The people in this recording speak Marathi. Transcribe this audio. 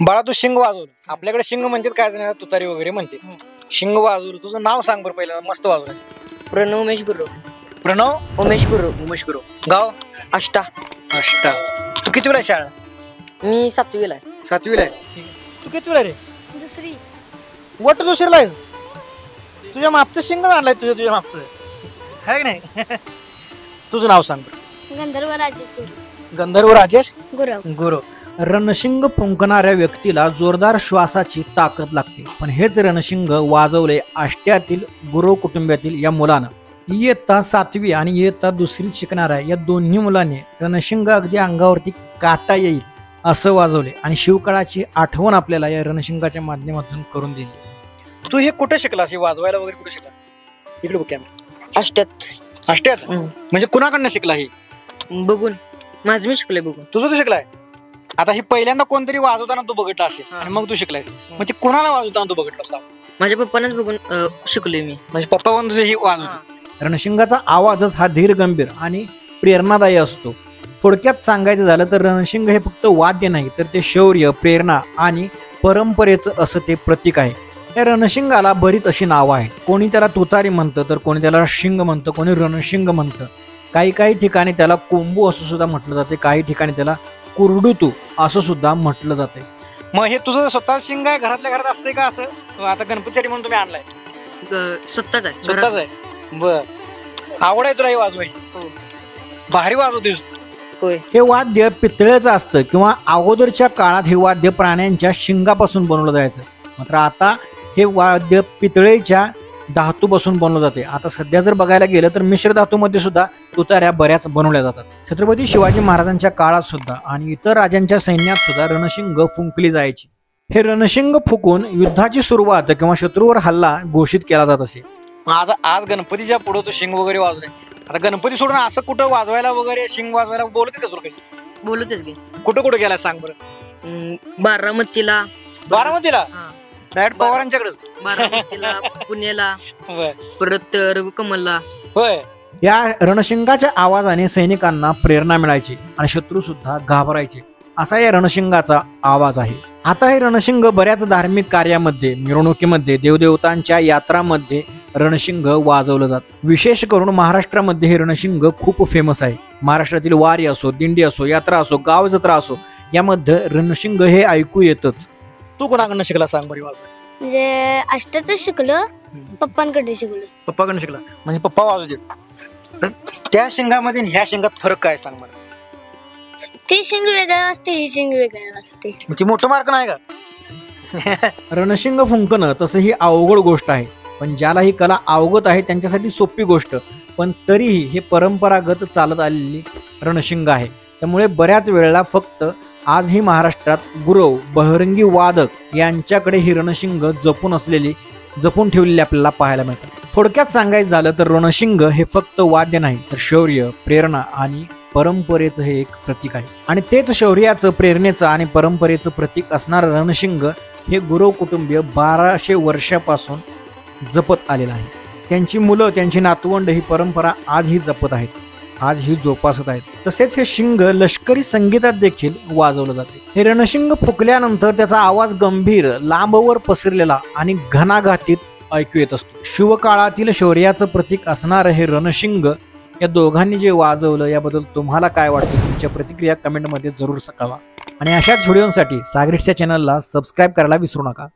बाळा तू शिंग वाजवलं, आपल्याकडे शिंग म्हणतात, काय जण तुतारी वगैरे म्हणते. शिंग वाजवलं, तुझं नाव सांग बरं पहिलं. मस्त वाजवलं. प्रणव उमेश गुरु. प्रणव उमेश गुरु. उमेश गुरु. गाव अष्टा. अष्टा. तू कितवीला आहे शाळा? मी 7वीला आहे. 7वीला आहे. तू कितवीला रे? दुसरी. वट दुसरीला आहे. तुझ्या मापचं शिंग आणलाय तुझ्या मापचं आहे की नाही? तुझं नाव सांग. गंधर्व राजेश गंधर्व राजेश गुरव. गुरु. रणशिंग फुंकणाऱ्या व्यक्तीला जोरदार श्वासाची ताकद लागते, पण हेच रणशिंग वाजवले आष्ट्यातील गुरव कुटुंबातील या मुलानं. इयत्ता 7वी आणि इयत्ता 2रीत शिकणाऱ्या या दोन्ही मुलांनी रणशिंग अगदी अंगावरती काटा येईल असं वाजवले आणि शिवकाळाची आठवण आपल्याला या रणशिंगाच्या माध्यमातून करून दिली. तू हे कुठे शिकलास, हे वाजवायला वगैरे कुठे शिकला? इकडे बघ कॅमेरा. अष्ट्यात. आष्ट्यात? म्हणजे कुणाकडनं शिकला? हे बघून. माझं मी शिकलोय बघून. तुझं तू शिकलाय? आता ही पहिल्यांदा कोणतरी वाजवताना तू बघितला असेल आणि मग तू शिकलायस. म्हणजे कुणाला वाजवताना तू बघितला? माझ्या पप्पानेच बघून शिकलोय मी. म्हणजे पप्पा पण तुझे ही वाजवते. रणशिंगाचा आवाजच हा धीर गंभीर आणि प्रेरणादायी असतो. थोडक्यात सांगायचं झालं तर रणशिंग हे फक्त वाद्य नाही, तर ते शौर्य, प्रेरणा आणि परंपरेचं असं ते प्रतीक आहे. या रणशिंगाला बरीच अशी नावं आहेत. कोणी त्याला तुतारी म्हणतं, तर कोणी त्याला शिंग म्हणतं, कोणी रणशिंग म्हणतं. काही ठिकाणी त्याला कोंबू असं सुद्धा म्हटलं जाते, काही ठिकाणी त्याला कुरडुतू असं सुद्धा म्हटलं जाते. मग हे तुझं स्वतः शिंग आहे, घरातल्या घरात असते का असं? आता गणपतीसाठी म्हणून तुम्ही आणलाय? स्वतःच आहे. स्वतःच आहे. बर. आवड आहे तुला हे वाजवायची? भारी वाजवतेस. होय. हे वाद्य पितळेचं असतं किंवा अगोदरच्या काळात हे वाद्य प्राण्यांच्या शिंगापासून बनवलं जायचं. मात्र आता हे वाद्य पितळेच्या धातूपासून बनवलं जाते. आता सध्या जर बघायला गेलं तर मिश्र धातूमध्ये सुद्धा तुताऱ्या बऱ्याच बनवल्या जातात. छत्रपती शिवाजी महाराजांच्या काळात सुद्धा आणि इतर राजांच्या सैन्यात सुद्धा रणशिंग फुंकली जायची. हे रणशिंग फुकून युद्धाची सुरुवात किंवा शत्रूवर हल्ला घोषित केला जात असे. आता आज गणपतीच्या पुढे तू शिंग वगैरे वाजवले. आता गणपती सोडून असं कुठं वाजवायला वगैरे शिंग वाजवायला बोलत का तुला काही? बोलतच की. कुठं कुठं गेला सांग बरं. बारामतीला. बारामतीला? डायरेक्ट पवारांच्याकडे. बारामतीला, पुण्याला, परत कमलला. होय. या रणशिंगाच्या आवाजाने सैनिकांना प्रेरणा मिळायची आणि शत्रू सुद्धा घाबरायचे. असा या रणशिंगाचा आवाज आहे. आता हे रणशिंग बऱ्याच धार्मिक कार्यामध्ये, मिरवणुकीमध्ये, देवदेवतांच्या यात्रामध्ये रणशिंग वाजवलं जातं. विशेष करून महाराष्ट्रामध्ये हे रणशिंग खूप फेमस आहे. महाराष्ट्रातील वारी असो, दिंडी असो, यात्रा असो, गाव जत्रा असो, यामध्ये रणशिंग हे ऐकू येतच. तू कोणाकडनं शिकला सांग बरी वाजवायला? म्हणजे अष्टाचं शिकलो, पप्पांकडे शिकलो. पप्पाकडनं शिकला म्हणजे पप्पा वाजवते. तर त्या शिंगामध्ये ह्या शिंगात फरक काय सांग मला? ती शिंग वेगळं असते, ही शिंग वेगळं असते. म्हणजे मोठं मार्क नाही का? रणशिंग फुंकणं तसं ही अवघड गोष्ट आहे, पण ज्याला ही कला अवगत आहे त्यांच्यासाठी सोपी गोष्ट. पण तरीही हे परंपरागत चालत आलेली रणशिंग आहे. त्यामुळे बऱ्याच वेळेला फक्त आजही महाराष्ट्रात गुरव, बहरंगी वादक यांच्याकडे ही रणशिंग जपून ठेवलेली आपल्याला पाहायला मिळतात. थोडक्यात सांगायचं झालं तर रणशिंग हे फक्त वाद्य नाही, तर शौर्य, प्रेरणा आणि परंपरेचं हे एक प्रतीक आहे. आणि तेच शौर्याचं, प्रेरणेचं आणि परंपरेचं प्रतीक असणारं रणशिंग हे गुरव कुटुंबीय 1200 वर्षापासून जपत आलेलं आहे. त्यांची मुलं, त्यांची नातवंड ही परंपरा आजही जपत आहेत, आजही जोपासत आहेत. तसेच हे शिंग लष्करी संगीतात देखील वाजवलं जाते. हे रणशिंग फुकल्यानंतर त्याचा आवाज गंभीर, लांबवर पसरलेला आणि घणाघातीत ऐकू येत असतो. शिवकाळातील शौर्याचं प्रतीक असणारं हे रणशिंग या दोघांनी जे वाजवलं याबद्दल तुम्हाला काय वाटतं? तुमच्या प्रतिक्रिया कमेंटमध्ये जरूर कळवा. आणि अशाच व्हिडिओसाठी सागरिकच्या चॅनलला सबस्क्राईब करायला विसरू नका.